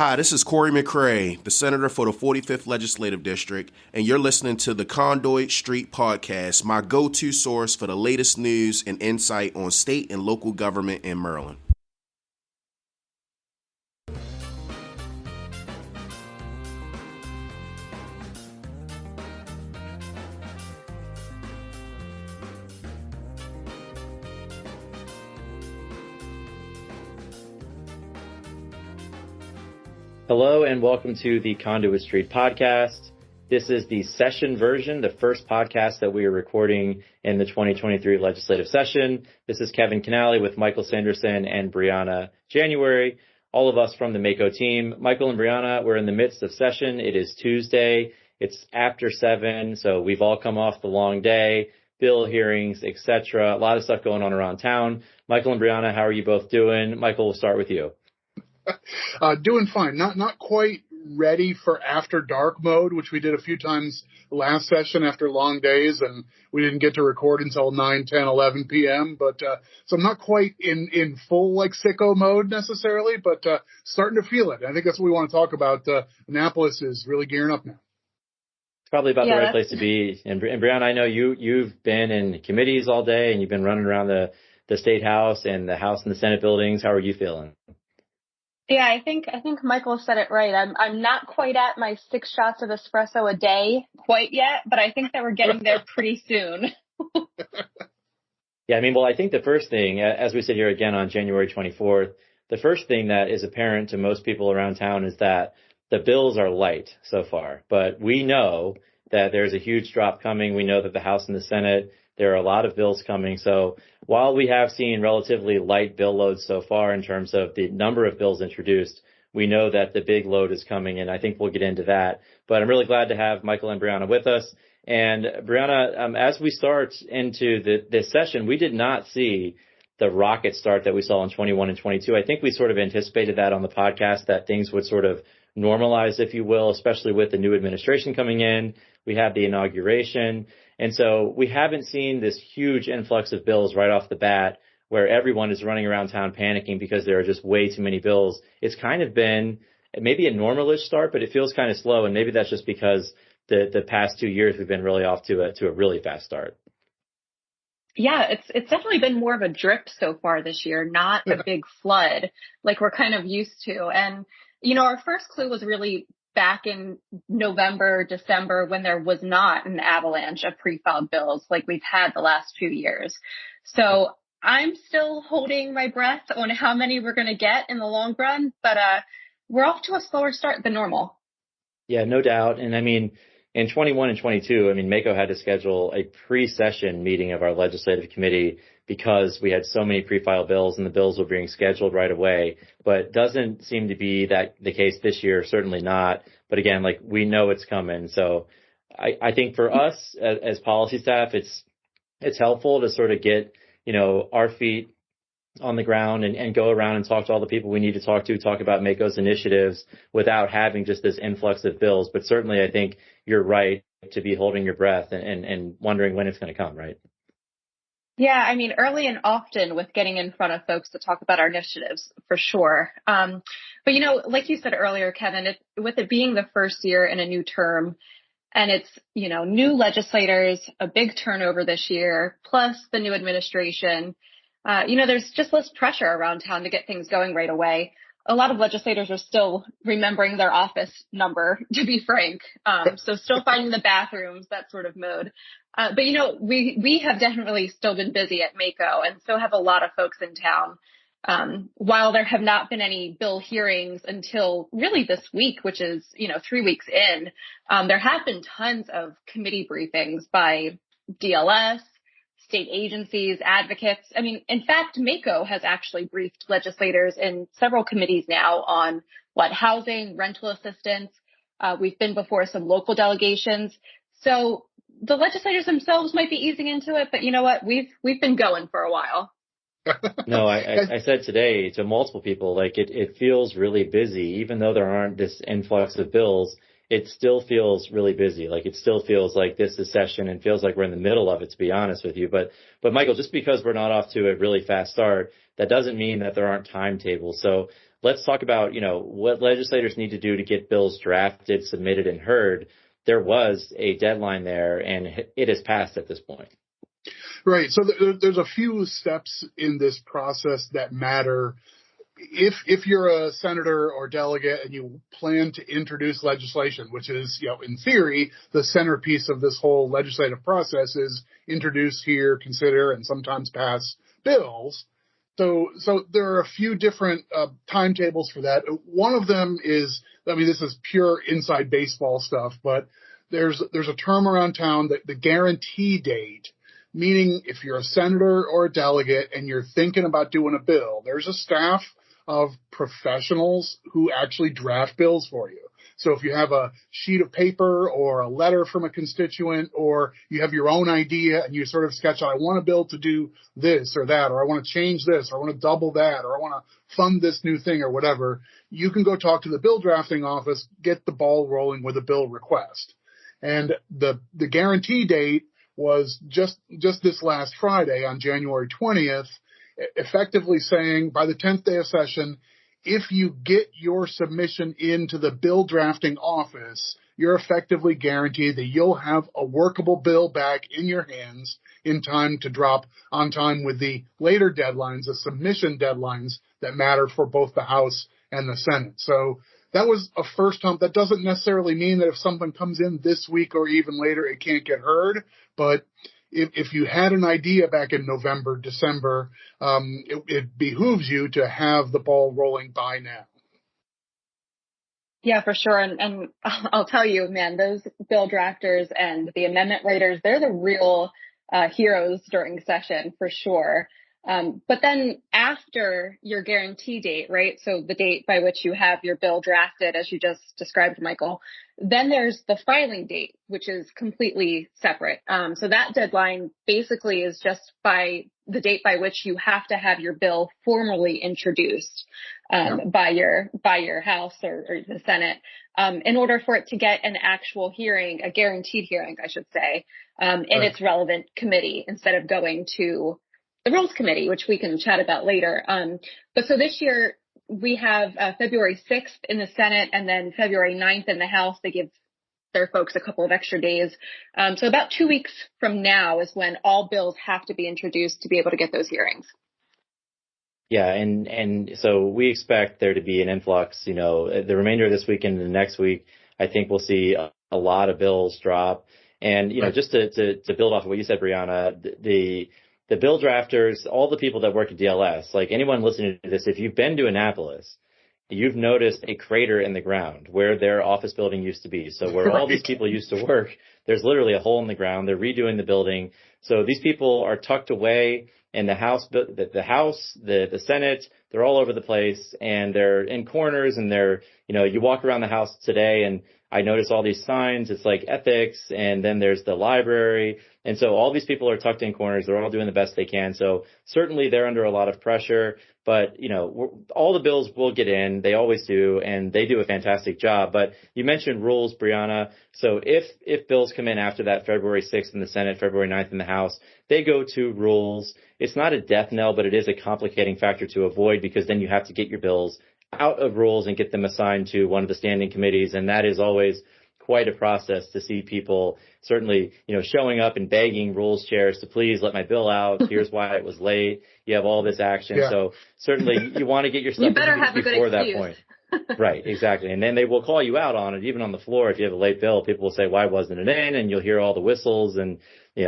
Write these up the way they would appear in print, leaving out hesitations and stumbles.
Hi, this is Corey McCrae, the Senator for the 45th Legislative District, and you're listening to the Conduit Street Podcast, my go-to source for the latest news and insight on state and local government in Maryland. Hello and welcome to the Conduit Street Podcast. This is the session version, the first podcast that we are recording in the 2023 legislative session. This is Kevin Kinnally with Michael Sanderson and Brianna January, all of us from the MACO team. Michael and Brianna, we're in the midst of session. It is Tuesday. It's after 7, so we've all come off the long day, bill hearings, etc. A lot of stuff going on around town. Michael and Brianna, how are you both doing? Michael, we'll start with you. Doing fine. Not quite ready for after dark mode, which we did a few times last session after long days, and we didn't get to record until 9, 10, 11 p.m. But so I'm not quite in full like sicko mode necessarily, but starting to feel it. I think that's what we want to talk about. Annapolis is really gearing up now. It's probably about the right place to be. And Brianna, I know you've been in committees all day, and you've been running around the State House and the House and the Senate buildings. How are you feeling? Yeah, I think Michael said it right. I'm not quite at my 6 shots of espresso a day quite yet, but I think that we're getting there pretty soon. Yeah, I think the first thing, as we sit here again on January 24th, the first thing that is apparent to most people around town is that the bills are light so far. But we know that there's a huge drop coming. We know that the House and the Senate, there are a lot of bills coming. So while we have seen relatively light bill loads so far in terms of the number of bills introduced, we know that the big load is coming, and I think we'll get into that. But I'm really glad to have Michael and Brianna with us. And Brianna, as we start into this session, we did not see the rocket start that we saw in 21 and 22. I think we sort of anticipated that on the podcast, that things would sort of normalize, if you will, especially with the new administration coming in. We had the inauguration. And so we haven't seen this huge influx of bills right off the bat where everyone is running around town panicking because there are just way too many bills. It's kind of been maybe a normalish start, but it feels kind of slow. And maybe that's just because the past 2 years we've been really off to a really fast start. Yeah, it's definitely been more of a drip so far this year, not a big flood like we're kind of used to. And, our first clue was really back in November, December, when there was not an avalanche of pre-filed bills like we've had the last few years. So I'm still holding my breath on how many we're going to get in the long run, but we're off to a slower start than normal. Yeah, no doubt. And in 21 and 22, MACO had to schedule a pre-session meeting of our legislative committee because we had so many pre-filed bills and the bills were being scheduled right away. But doesn't seem to be that the case this year, certainly not. But again, we know it's coming. So I think for us as policy staff, it's helpful to sort of get, our feet on the ground and go around and talk to all the people we need to talk about MACO's initiatives without having just this influx of bills. But certainly I think you're right to be holding your breath and wondering when it's going to come, right? Yeah, early and often with getting in front of folks to talk about our initiatives, for sure. But, like you said earlier, Kevin, with it being the first year in a new term, and it's, new legislators, a big turnover this year, plus the new administration, there's just less pressure around town to get things going right away. A lot of legislators are still remembering their office number, to be frank. So still finding the bathrooms, that sort of mode. But, we have definitely still been busy at MACO, and so have a lot of folks in town. While there have not been any bill hearings until really this week, which is, 3 weeks in, there have been tons of committee briefings by DLS, state agencies, advocates. In fact, MACO has actually briefed legislators in several committees now on housing, rental assistance. We've been before some local delegations. So the legislators themselves might be easing into it, but you know what? We've been going for a while. No, I said today to multiple people, it feels really busy, even though there aren't this influx of bills. It still feels really busy. It still feels like this is session and feels like we're in the middle of it, to be honest with you. But Michael, just because we're not off to a really fast start, that doesn't mean that there aren't timetables. So let's talk about, what legislators need to do to get bills drafted, submitted, and heard. There was a deadline there, and it has passed at this point. Right. So there's a few steps in this process that matter. If you're a senator or delegate and you plan to introduce legislation, which is, in theory, the centerpiece of this whole legislative process is introduce, hear, consider, and sometimes pass bills. So there are a few different timetables for that. One of them is, this is pure inside baseball stuff, but there's a term around town that the guarantee date, meaning if you're a senator or a delegate and you're thinking about doing a bill, there's a staff of professionals who actually draft bills for you. So if you have a sheet of paper or a letter from a constituent, or you have your own idea and you sort of sketch out, I want a bill to do this or that, or I want to change this, or I want to double that, or I want to fund this new thing or whatever, you can go talk to the bill drafting office, get the ball rolling with a bill request. And the guarantee date was just this last Friday on January 20th, effectively saying by the 10th day of session, if you get your submission into the bill drafting office, you're effectively guaranteed that you'll have a workable bill back in your hands in time to drop on time with the later deadlines, the submission deadlines that matter for both the House and the Senate. So that was a first hump. That doesn't necessarily mean that if something comes in this week or even later, it can't get heard. But if you had an idea back in November, December, it behooves you to have the ball rolling by now. Yeah, for sure. And I'll tell you, man, those bill drafters and the amendment writers, they're the real heroes during session for sure. But then after your guarantee date, right? So the date by which you have your bill drafted, as you just described, Michael, then there's the filing date, which is completely separate. So that deadline basically is just by the date by which you have to have your bill formally introduced by your House or the Senate in order for it to get an actual hearing, a guaranteed hearing, I should say, in its relevant committee instead of going to the Rules Committee, which we can chat about later. But so this year we have February 6th in the Senate and then February 9th in the House. They give their folks a couple of extra days. So about 2 weeks from now is when all bills have to be introduced to be able to get those hearings. Yeah, and so we expect there to be an influx, the remainder of this week and the next week. I think we'll see a lot of bills drop. And, just to build off of what you said, Brianna, the bill drafters, all the people that work at DLS, like anyone listening to this, if you've been to Annapolis, you've noticed a crater in the ground where their office building used to be. So where all these people used to work, there's literally a hole in the ground. They're redoing the building. So these people are tucked away in the House, the Senate, they're all over the place and they're in corners and they're, you walk around the House today and I notice all these signs. It's like ethics and then there's the library. And so all these people are tucked in corners. They're all doing the best they can. So certainly they're under a lot of pressure, but all the bills will get in. They always do. And they do a fantastic job. But you mentioned rules, Brianna. So if bills come in after that February 6th in the Senate, February 9th in the House, they go to rules. It's not a death knell, but it is a complicating factor to avoid because then you have to get your bills out of rules and get them assigned to one of the standing committees. And that is always quite a process to see people certainly, showing up and begging rules chairs to please let my bill out. Here's why it was late. You have all this action. Yeah. So certainly you want to get your stuff before that point. Right, exactly. And then they will call you out on it, even on the floor. If you have a late bill, people will say, why wasn't it in? And you'll hear all the whistles and,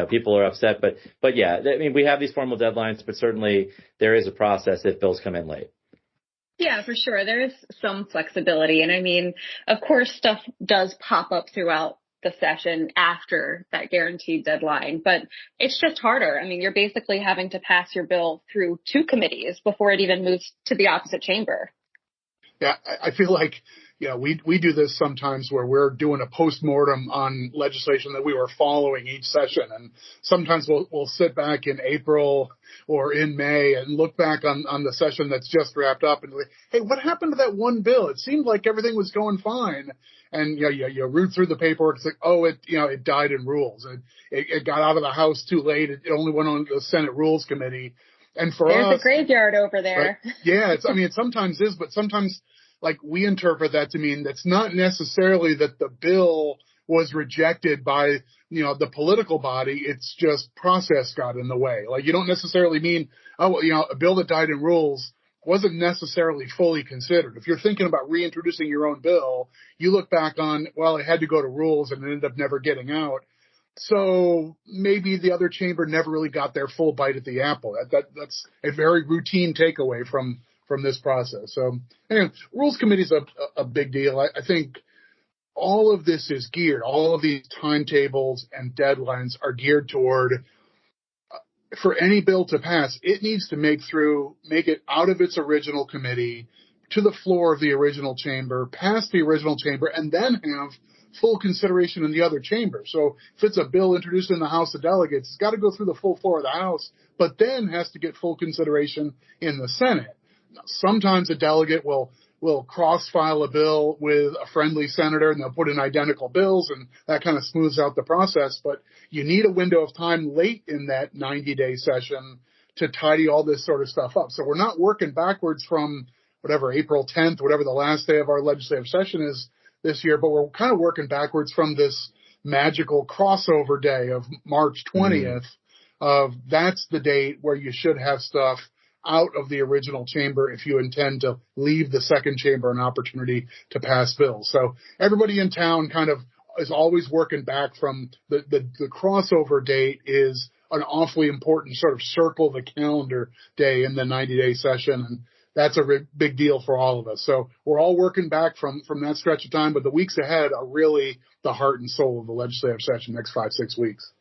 people are upset. But yeah, we have these formal deadlines, but certainly there is a process if bills come in late. Yeah, for sure. There is some flexibility. And of course, stuff does pop up throughout the session after that guaranteed deadline, but it's just harder. You're basically having to pass your bill through 2 committees before it even moves to the opposite chamber. Yeah, I feel like, we do this sometimes where we're doing a postmortem on legislation that we were following each session. And sometimes we'll sit back in April or in May and look back on the session that's just wrapped up and like, hey, what happened to that one bill? It seemed like everything was going fine. And you root through the paperwork. It's like, oh, it died in rules. It got out of the House too late. It only went on the Senate Rules Committee. And for There's us, a graveyard over there. right, yeah, it sometimes is, but sometimes like we interpret that to mean that's not necessarily that the bill was rejected by, the political body. It's just process got in the way. Like you don't necessarily mean, a bill that died in rules wasn't necessarily fully considered. If you're thinking about reintroducing your own bill, you look back on, well, it had to go to rules and it ended up never getting out. So maybe the other chamber never really got their full bite at the apple. That's a very routine takeaway from this process. So anyway, Rules Committee is a big deal. I think all of this is geared, all of these timetables and deadlines are geared toward, for any bill to pass, it needs to make it out of its original committee to the floor of the original chamber, past the original chamber, and then have full consideration in the other chamber. So if it's a bill introduced in the House of Delegates, it's got to go through the full floor of the House, but then has to get full consideration in the Senate. Now, sometimes a delegate will cross-file a bill with a friendly senator, and they'll put in identical bills, and that kind of smooths out the process. But you need a window of time late in that 90-day session to tidy all this sort of stuff up. So we're not working backwards from whatever, April 10th, whatever the last day of our legislative session is this year, but we're kind of working backwards from this magical crossover day of March 20th. That's the date where you should have stuff out of the original chamber if you intend to leave the second chamber an opportunity to pass bills. So everybody in town kind of is always working back from the crossover date is an awfully important sort of circle the calendar day in the 90-day session. And that's a big deal for all of us. So we're all working back from that stretch of time, but the weeks ahead are really the heart and soul of the legislative session next 5-6 weeks.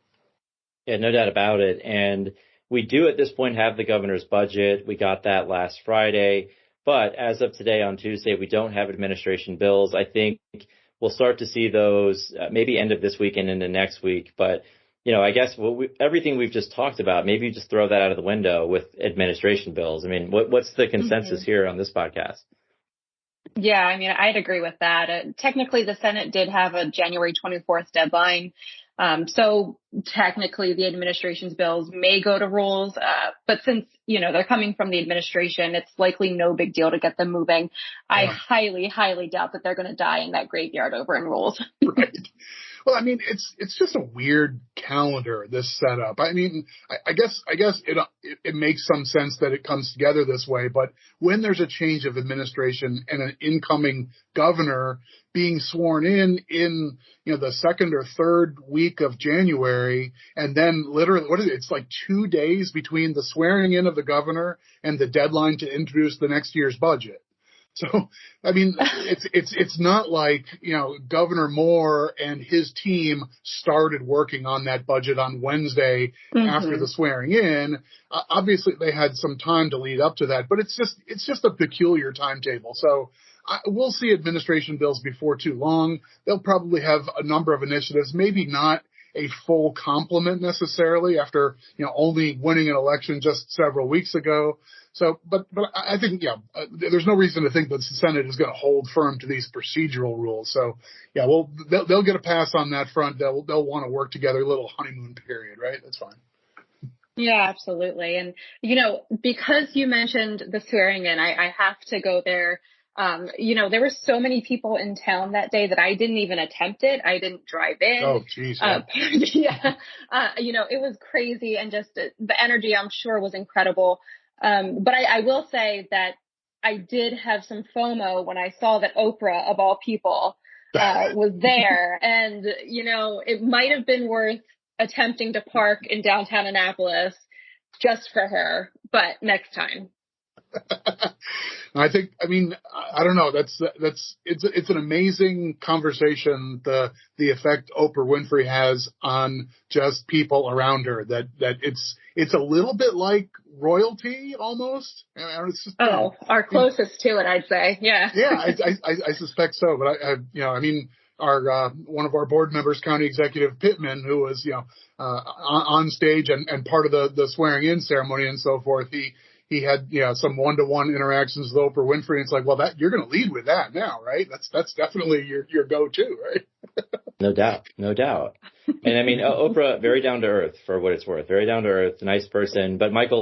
Yeah, no doubt about it. And we do at this point have the governor's budget. We got that last Friday. But as of today on Tuesday, we don't have administration bills. I think we'll start to see those maybe end of this week and into next week. But, I guess everything we've just talked about, maybe you just throw that out of the window with administration bills. I mean, what's the consensus here on this podcast? Yeah, I mean, I'd agree with that. Technically, the Senate did have a January 24th deadline. So technically the administration's bills may go to rules, but since, they're coming from the administration, it's likely no big deal to get them moving. Yeah. I highly, highly doubt that they're going to die in that graveyard over in rules. Right. Well, I mean, it's just a weird calendar, this setup. I mean, I guess it makes some sense that it comes together this way, but when there's a change of administration and an incoming governor being sworn in the second or third week of January, and then literally, it's like 2 days between the swearing in of the governor and the deadline to introduce the next year's budget. So, I mean, it's not like, Governor Moore and his team started working on that budget on Wednesday after the swearing in. Obviously, they had some time to lead up to that, but it's just a peculiar timetable. So we'll see administration bills before too long. They'll probably have a number of initiatives, maybe not a full complement necessarily after, only winning an election just several weeks ago. So, but I think, there's no reason to think that the Senate is going to hold firm to these procedural rules. So, yeah, they'll get a pass on that front. They'll want to work together, a little honeymoon period, right? That's fine. Yeah, absolutely. And, because you mentioned the swearing in, I have to go there. There were so many people in town that day that I didn't even attempt it. I didn't drive in. Oh, geez. Yeah. It was crazy, and just the energy, I'm sure, was incredible. But I will say that I did have some FOMO when I saw that Oprah, of all people, was there. And, it might have been worth attempting to park in downtown Annapolis just for her, but next time. I don't know. It's an amazing conversation. The effect Oprah Winfrey has on just people around her. That it's a little bit like royalty almost. It's just, our closest to it, I'd say. Yeah. Yeah, I suspect so. But our one of our board members, County Executive Pittman, who was on stage and part of the swearing in ceremony and so forth. He had, some one-to-one interactions with Oprah Winfrey. And it's like, well, you're going to lead with that now, right? That's definitely your go-to, right? No doubt. And I mean, Oprah, very down to earth for what it's worth, very down to earth, nice person. But Michael,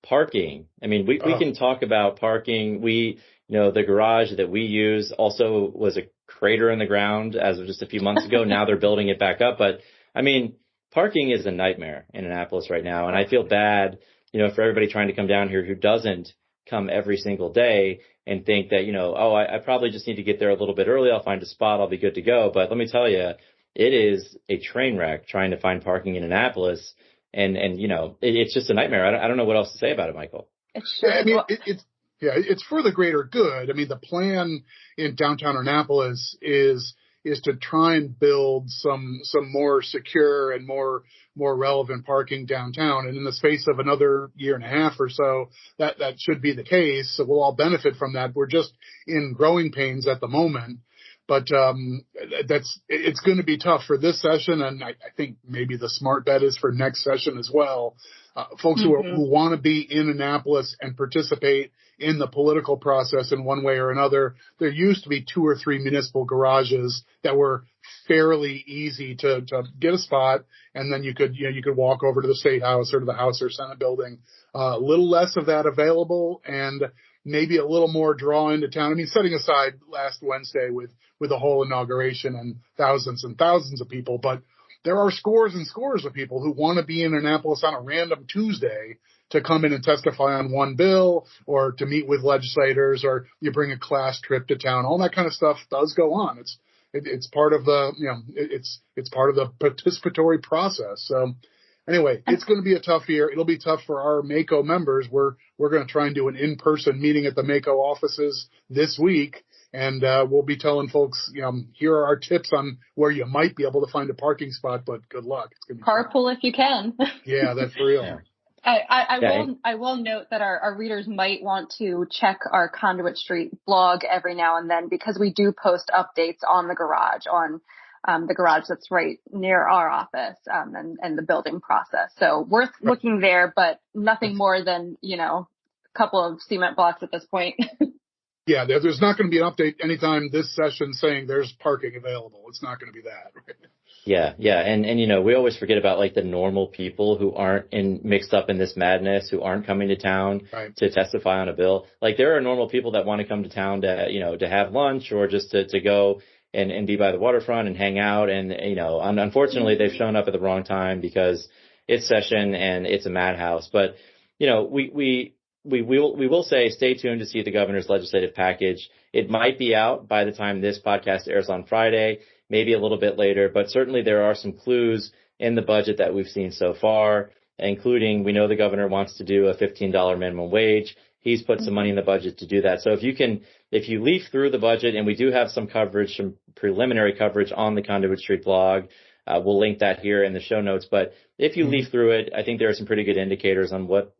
parking. I mean, we can talk about parking. The garage that we use also was a crater in the ground as of just a few months ago. Now they're building it back up. But I mean, parking is a nightmare in Annapolis right now. And I feel bad, for everybody trying to come down here who doesn't come every single day and think that, I probably just need to get there a little bit early. I'll find a spot. I'll be good to go. But let me tell you, it is a train wreck trying to find parking in Annapolis. And it's just a nightmare. I don't know what else to say about it, Michael. It's for the greater good. I mean, the plan in downtown Annapolis is to try and build some more secure and more relevant parking downtown. And in the space of another year and a half or so, that should be the case. So we'll all benefit from that. We're just in growing pains at the moment. But it's going to be tough for this session, and I think maybe the smart bet is for next session as well. Folks who want to be in Annapolis and participate in the political process in one way or another. There used to be 2 or 3 municipal garages that were fairly easy to get a spot, and then you could walk over to the State House or to the House or Senate building. A little less of that available, and maybe a little more draw into town. I mean, setting aside last Wednesday with the whole inauguration and thousands of people, but there are scores and scores of people who want to be in Annapolis on a random Tuesday to come in and testify on one bill or to meet with legislators, or you bring a class trip to town. All that kind of stuff does go on. It's part of the, it's part of the participatory process. So anyway, it's going to be a tough year. It'll be tough for our MACO members. We're going to try and do an in-person meeting at the MACO offices this week. And we'll be telling folks, here are our tips on where you might be able to find a parking spot, but good luck. It's going to be carpool if you can. Yeah, that's for real. I will note that our readers might want to check our Conduit Street blog every now and then, because we do post updates on the garage, the garage that's right near our office, and the building process. So worth looking there, but nothing more than, a couple of cement blocks at this point. Yeah, there's not going to be an update anytime this session saying there's parking available. It's not going to be that. Right? Yeah. And we always forget about like the normal people who aren't mixed up in this madness, who aren't coming to town to testify on a bill. Like there are normal people that want to come to town to have lunch or just to go and be by the waterfront and hang out. And, unfortunately they've shown up at the wrong time because it's session and it's a madhouse. But, we will say stay tuned to see the governor's legislative package. It might be out by the time this podcast airs on Friday, maybe a little bit later, but certainly there are some clues in the budget that we've seen so far, including we know the governor wants to do a $15 minimum wage. He's put some money in the budget to do that. So if you leaf through the budget, and we do have some coverage, some preliminary coverage on the Conduit Street blog, we'll link that here in the show notes. But if you leaf through it, I think there are some pretty good indicators on what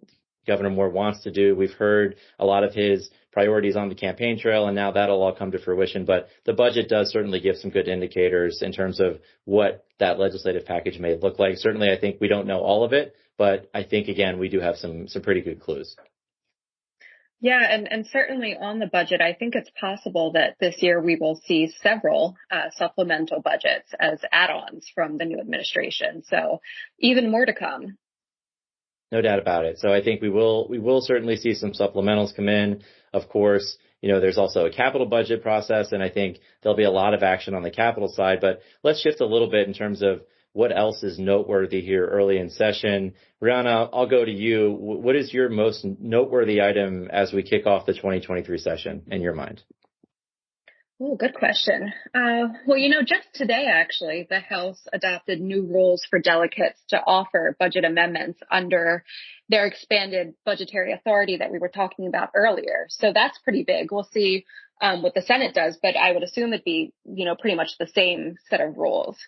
Governor Moore wants to do. We've heard a lot of his priorities on the campaign trail, and now that'll all come to fruition. But the budget does certainly give some good indicators in terms of what that legislative package may look like. Certainly, I think we don't know all of it, but I think, again, we do have some pretty good clues. Yeah, and certainly on the budget, I think it's possible that this year we will see several supplemental budgets as add-ons from the new administration. So even more to come. No doubt about it. So I think we will certainly see some supplementals come in. Of course, there's also a capital budget process, and I think there'll be a lot of action on the capital side. But let's shift a little bit in terms of what else is noteworthy here early in session. Brianna, I'll go to you. What is your most noteworthy item as we kick off the 2023 session in your mind? Oh, good question. Well, just today, actually, the House adopted new rules for delegates to offer budget amendments under their expanded budgetary authority that we were talking about earlier. So that's pretty big. We'll see what the Senate does, but I would assume it'd be, pretty much the same set of rules.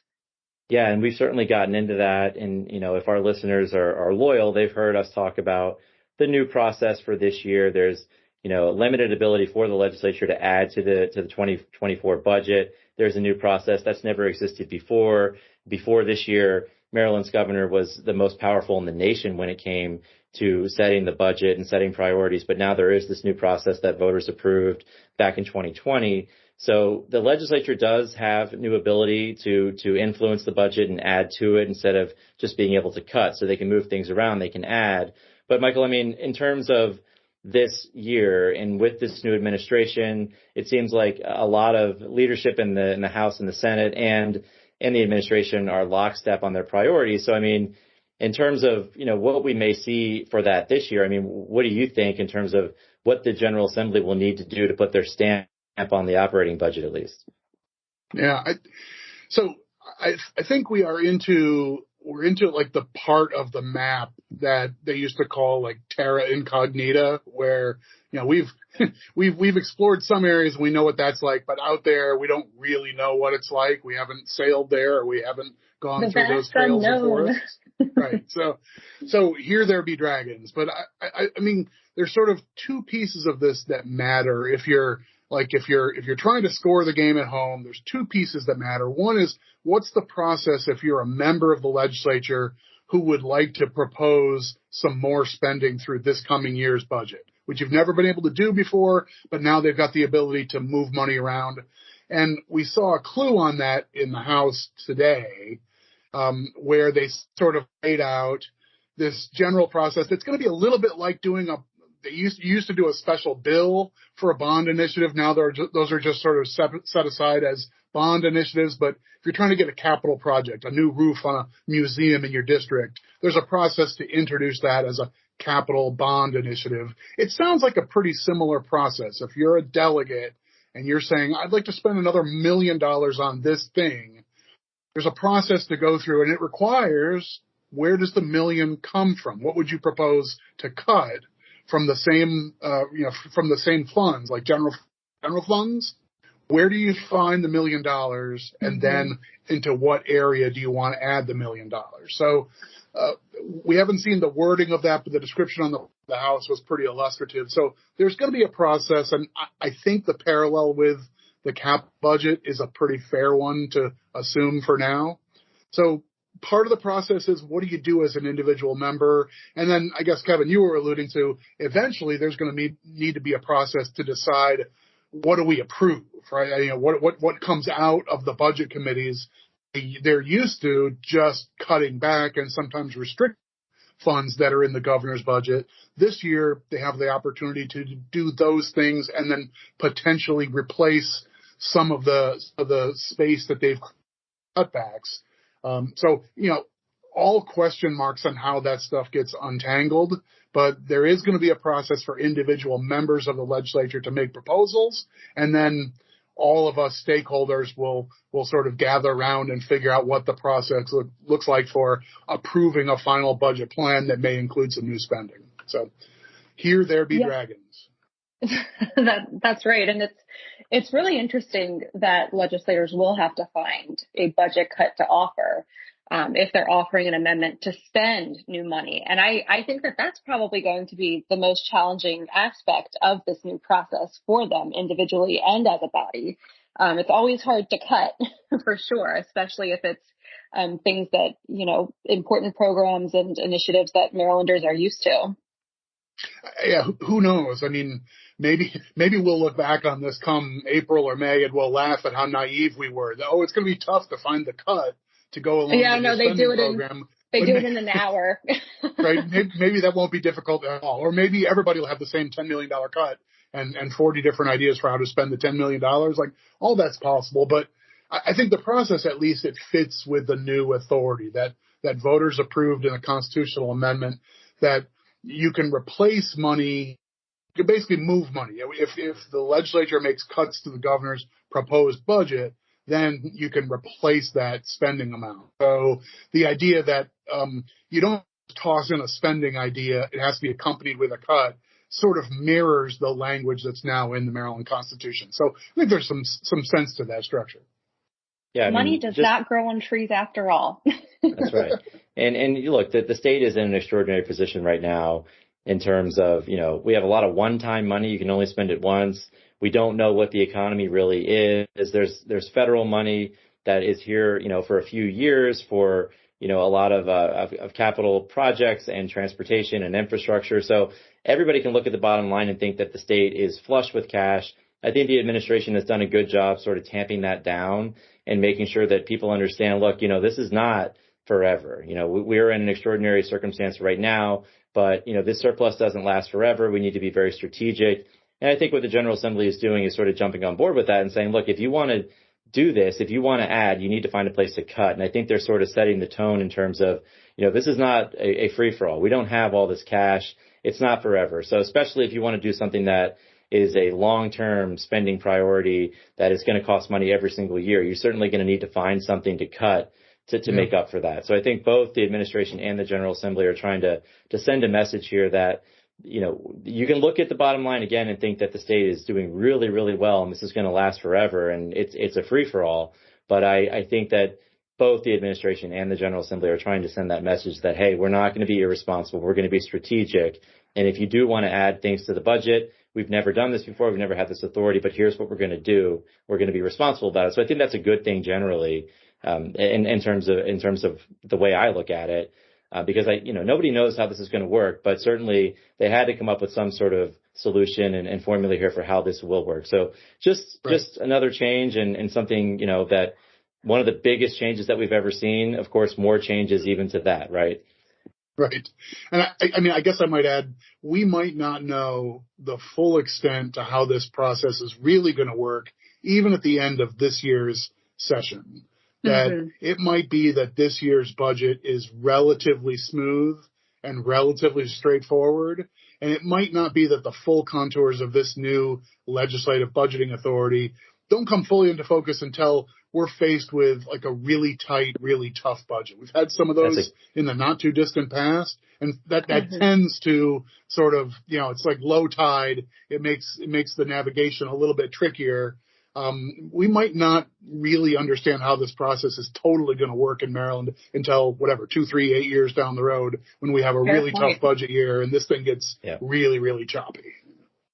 Yeah, and we've certainly gotten into that. And, if our listeners are loyal, they've heard us talk about the new process for this year. There's limited ability for the legislature to add to the 2024 budget. There's a new process that's never existed before. Before this year, Maryland's governor was the most powerful in the nation when it came to setting the budget and setting priorities. But now there is this new process that voters approved back in 2020. So the legislature does have new ability to influence the budget and add to it instead of just being able to cut. So they can move things around, they can add. But Michael, I mean, in terms of this year and with this new administration, it seems like a lot of leadership in the House and the Senate and in the administration are lockstep on their priorities. So, I mean, in terms of, what we may see for that this year, I mean, what do you think in terms of what the General Assembly will need to do to put their stamp on the operating budget, at least? Yeah. I think we're into like the part of the map that they used to call like terra incognita, where, we've explored some areas. We know what that's like, but out there, we don't really know what it's like. We haven't sailed there, or we haven't gone through those trails of forests. Right. So here there be dragons, but I mean, there's sort of two pieces of this that matter. If you're trying to score the game at home, there's two pieces that matter. One is, what's the process if you're a member of the legislature who would like to propose some more spending through this coming year's budget, which you've never been able to do before, but now they've got the ability to move money around. And we saw a clue on that in the House today, where they sort of laid out this general process that's going to be a little bit like doing they used to do a special bill for a bond initiative. Now those are just sort of set aside as bond initiatives. But if you're trying to get a capital project, a new roof on a museum in your district, there's a process to introduce that as a capital bond initiative. It sounds like a pretty similar process. If you're a delegate and you're saying, I'd like to spend another $1 million on this thing, there's a process to go through, and it requires, where does the $1 million come from? What would you propose to cut from the same funds, like general funds? Where do you find the $1 million, and then into what area do you want to add the $1 million? So we haven't seen the wording of that, but the description on the House was pretty illustrative. So there's going to be a process, and I think the parallel with the cap budget is a pretty fair one to assume for now. So part of the process is, what do you do as an individual member? And then I guess, Kevin, you were alluding to, eventually there's going to need to be a process to decide, what do we approve, right? What comes out of the budget committees? They're used to just cutting back and sometimes restrict funds that are in the governor's budget. This year, they have the opportunity to do those things and then potentially replace some of the space that they've cut backs. So, all question marks on how that stuff gets untangled, but there is going to be a process for individual members of the legislature to make proposals, and then all of us stakeholders will sort of gather around and figure out what the process looks like for approving a final budget plan that may include some new spending. So here there be dragons. That's right. And it's really interesting that legislators will have to find a budget cut to offer if they're offering an amendment to spend new money. And I think that that's probably going to be the most challenging aspect of this new process for them individually and as a body. It's always hard to cut for sure, especially if it's things that, important programs and initiatives that Marylanders are used to. Yeah, who knows? I mean, maybe we'll look back on this come April or May and we'll laugh at how naive we were. Oh, it's going to be tough to find the cut to go along with the spending program. They do it in an hour. Right? Maybe that won't be difficult at all. Or maybe everybody will have the same $10 million cut and 40 different ideas for how to spend the $10 million. Like, all that's possible. But I think the process, at least, it fits with the new authority that voters approved in a constitutional amendment, that you can replace money. You can basically move money. If the legislature makes cuts to the governor's proposed budget, then you can replace that spending amount. So the idea that you don't toss in a spending idea, it has to be accompanied with a cut, sort of mirrors the language that's now in the Maryland Constitution. So I think there's some sense to that structure. Yeah, money does not grow on trees after all. That's right. And you look, the state is in an extraordinary position right now in terms of, we have a lot of one-time money. You can only spend it once. We don't know what the economy really is. There's federal money that is here, for a few years for, a lot of capital projects and transportation and infrastructure. So everybody can look at the bottom line and think that the state is flush with cash. I think the administration has done a good job sort of tamping that down and making sure that people understand, look, this is not forever. We're in an extraordinary circumstance right now, but, this surplus doesn't last forever. We need to be very strategic. And I think what the General Assembly is doing is sort of jumping on board with that and saying, look, if you want to do this, if you want to add, you need to find a place to cut. And I think they're sort of setting the tone in terms of, this is not a free-for-all. We don't have all this cash. It's not forever. So especially if you want to do something that is a long-term spending priority that is going to cost money every single year, you're certainly going to need to find something to cut to make up for that. So I think both the administration and the General Assembly are trying to send a message here that, you can look at the bottom line again and think that the state is doing really, really well and this is going to last forever and it's a free-for-all. But I think that both the administration and the General Assembly are trying to send that message that, hey, we're not going to be irresponsible. We're going to be strategic. And if you do want to add things to the budget, we've never done this before. We've never had this authority, but here's what we're going to do. We're going to be responsible about it. So I think that's a good thing generally, in terms of the way I look at it. Because nobody knows how this is going to work, but certainly they had to come up with some sort of solution and formula here for how this will work. So just another change and something, that one of the biggest changes that we've ever seen. Of course, more changes even to that, right? Right. And I guess I might add, we might not know the full extent to how this process is really going to work, even at the end of this year's session. That it might be that this year's budget is relatively smooth and relatively straightforward. And it might not be that the full contours of this new legislative budgeting authority don't come fully into focus until we're faced with like a really tight, really tough budget. We've had some of those in the not too distant past. And that tends to sort of, it's like low tide. It makes the navigation a little bit trickier. We might not really understand how this process is totally going to work in Maryland until 2, 3, 8 years down the road when we have a really tough budget year and this thing gets really, really choppy.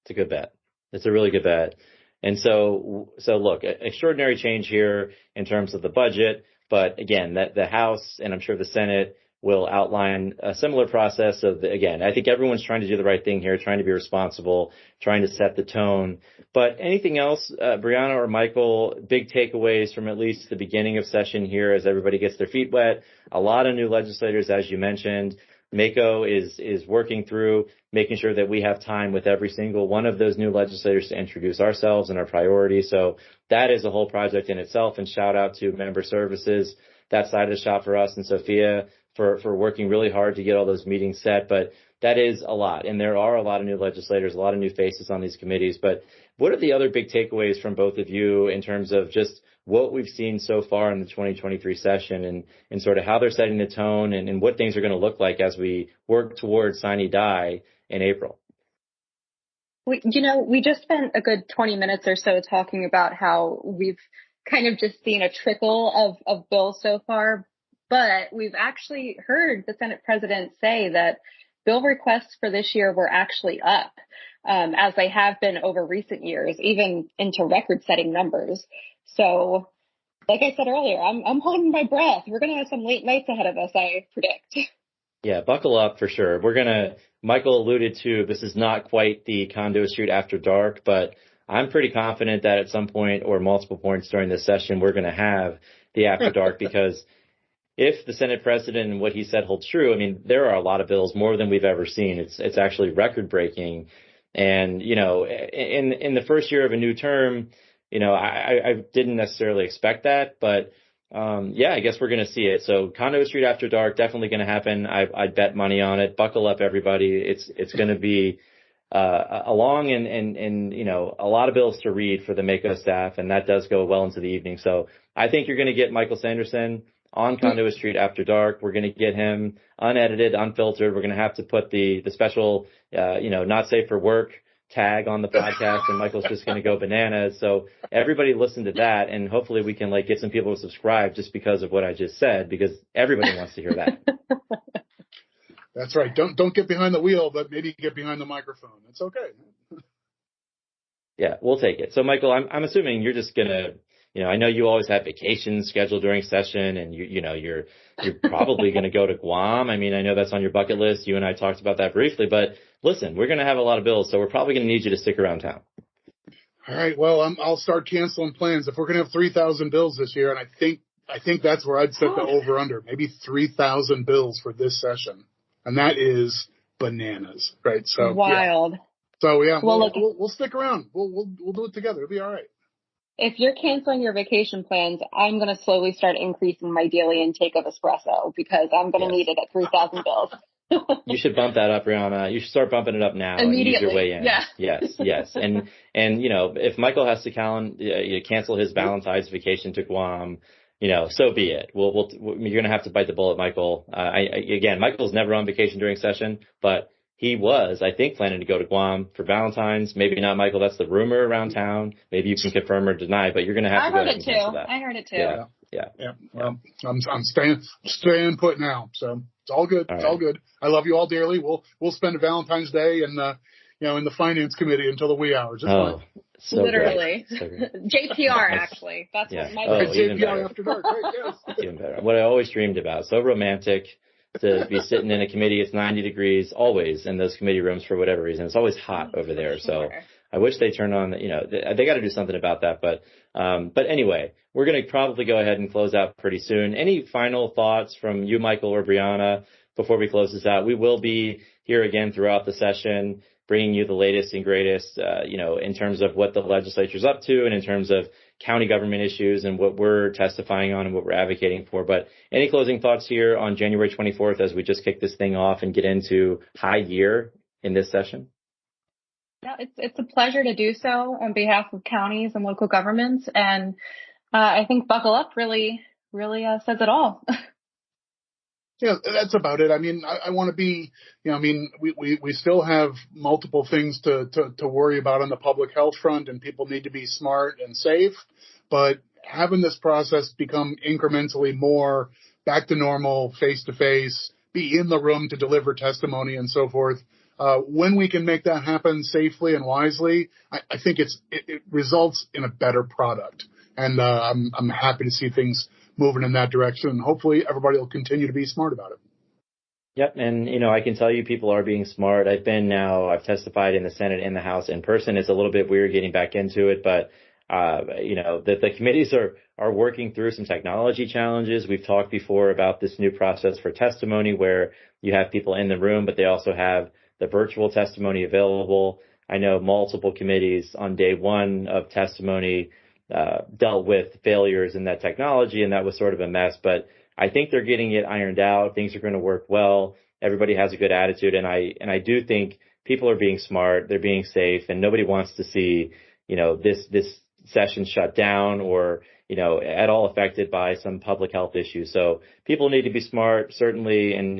It's a good bet. It's a really good bet. And so look, extraordinary change here in terms of the budget. But again, that the House and I'm sure the Senate will outline a similar process again, I think everyone's trying to do the right thing here, trying to be responsible, trying to set the tone. But anything else, Brianna or Michael, big takeaways from at least the beginning of session here as everybody gets their feet wet? A lot of new legislators, as you mentioned. MAKO is working through making sure that we have time with every single one of those new legislators to introduce ourselves and our priorities. So that is a whole project in itself. And shout out to member services, that side of the shop for us, and Sophia for working really hard to get all those meetings set. But that is a lot. And there are a lot of new legislators, a lot of new faces on these committees. But what are the other big takeaways from both of you in terms of just what we've seen so far in the 2023 session and sort of how they're setting the tone and what things are going to look like as we work towards sine die in April? We just spent a good 20 minutes or so talking about how we've kind of just seen a trickle of bills so far, but we've actually heard the Senate president say that bill requests for this year were actually up, as they have been over recent years, even into record-setting numbers. So, like I said earlier, I'm holding my breath. We're going to have some late nights ahead of us, I predict. Yeah, buckle up for sure. Michael alluded to, this is not quite the Conduit Street After Dark, but I'm pretty confident that at some point or multiple points during this session, we're going to have the After Dark because if the Senate president and what he said holds true, I mean, there are a lot of bills, more than we've ever seen. It's actually record breaking. And, in the first year of a new term, I didn't necessarily expect that, but I guess we're going to see it. So Conduit Street After Dark, definitely going to happen. I'd bet money on it. Buckle up, everybody. It's going to be a long and a lot of bills to read for the MAKO staff, and that does go well into the evening. So I think you're going to get Michael Sanderson on Conduit Street After Dark. We're going to get him unedited, unfiltered. We're going to have to put the special, not safe for work tag on the podcast, and Michael's just going to go bananas. So everybody listen to that, and hopefully we can get some people to subscribe just because of what I just said, because everybody wants to hear that. That's right. Don't get behind the wheel, but maybe get behind the microphone. It's okay. Yeah, we'll take it. So Michael, I'm assuming you're just going to, I know you always have vacations scheduled during session, and you're probably going to go to Guam. I mean, I know that's on your bucket list. You and I talked about that briefly, but listen, we're going to have a lot of bills, so we're probably going to need you to stick around town. All right. Well, I'll start canceling plans. If we're going to have 3,000 bills this year, and I think I think that's where I'd set the over-under, maybe 3,000 bills for this session. And that is bananas, right? So wild. Yeah. So yeah, well, we'll stick around. We'll do it together. It'll be all right. If you're canceling your vacation plans, I'm going to slowly start increasing my daily intake of espresso because I'm going to need it at 3,000 bills. You should bump that up, Brianna. You should start bumping it up now and use your way in. Yeah. Yes. And if Michael has to cancel his Valentine's vacation to Guam, so be it. You're going to have to bite the bullet, Michael. Again, Michael's never on vacation during session, but he was, I think, planning to go to Guam for Valentine's. Maybe not, Michael. That's the rumor around town. Maybe you can confirm or deny, but you're going to have to go ahead and cancel that. I heard it too. Yeah. Well, I'm staying put now, so it's all good. It's all good. I love you all dearly. We'll spend a Valentine's Day and in the finance committee until the wee hours. It's fine. So literally. So JPR, actually. That's what my JPR after dark, right? Yes. Even better. What I always dreamed about. So romantic to be sitting in a committee. It's 90 degrees always in those committee rooms for whatever reason. It's always hot over there. So I wish they turn on, they got to do something about that. But anyway, we're going to probably go ahead and close out pretty soon. Any final thoughts from you, Michael or Brianna, before we close this out? We will be here again throughout the session, bringing you the latest and greatest, in terms of what the legislature's up to and in terms of county government issues and what we're testifying on and what we're advocating for. But any closing thoughts here on January 24th as we just kick this thing off and get into high year in this session? Yeah, it's a pleasure to do so on behalf of counties and local governments. And I think Buckle Up really says it all. Yeah, that's about it. I mean, I want to be, we still have multiple things to worry about on the public health front, and people need to be smart and safe. But having this process become incrementally more back to normal, face to face, be in the room to deliver testimony and so forth. When we can make that happen safely and wisely, I think it results in a better product. And I'm happy to see things moving in that direction. And hopefully everybody will continue to be smart about it. Yep. And, I can tell you people are being smart. I've testified in the Senate and the House in person. It's a little bit weird getting back into it, but, the committees are working through some technology challenges. We've talked before about this new process for testimony where you have people in the room, but they also have the virtual testimony available. I know multiple committees on day one of testimony dealt with failures in that technology, and that was sort of a mess. But I think they're getting it ironed out. Things are going to work well. Everybody has a good attitude, and I do think people are being smart. They're being safe, and nobody wants to see this session shut down or at all affected by some public health issue. So people need to be smart, certainly, and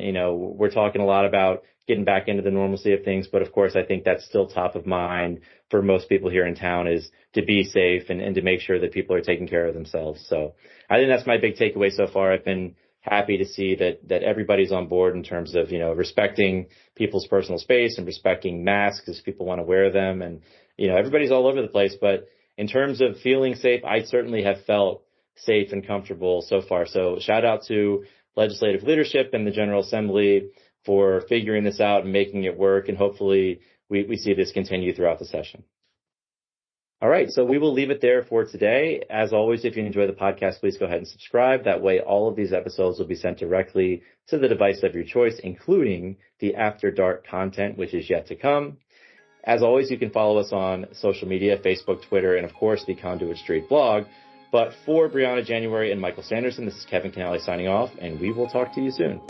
we're talking a lot about getting back into the normalcy of things. But of course, I think that's still top of mind for most people here in town is to be safe and to make sure that people are taking care of themselves. So I think that's my big takeaway so far. I've been happy to see that everybody's on board in terms of, respecting people's personal space and respecting masks as people want to wear them. And, everybody's all over the place. But in terms of feeling safe, I certainly have felt safe and comfortable so far. So shout out to legislative leadership and the General Assembly for figuring this out and making it work. And hopefully we see this continue throughout the session. All right. So we will leave it there for today. As always, if you enjoy the podcast, please go ahead and subscribe. That way, all of these episodes will be sent directly to the device of your choice, including the After Dark content, which is yet to come. As always, you can follow us on social media, Facebook, Twitter, and of course, the Conduit Street blog. But for Brianna January and Michael Sanderson, this is Kevin Kinnally signing off, and we will talk to you soon.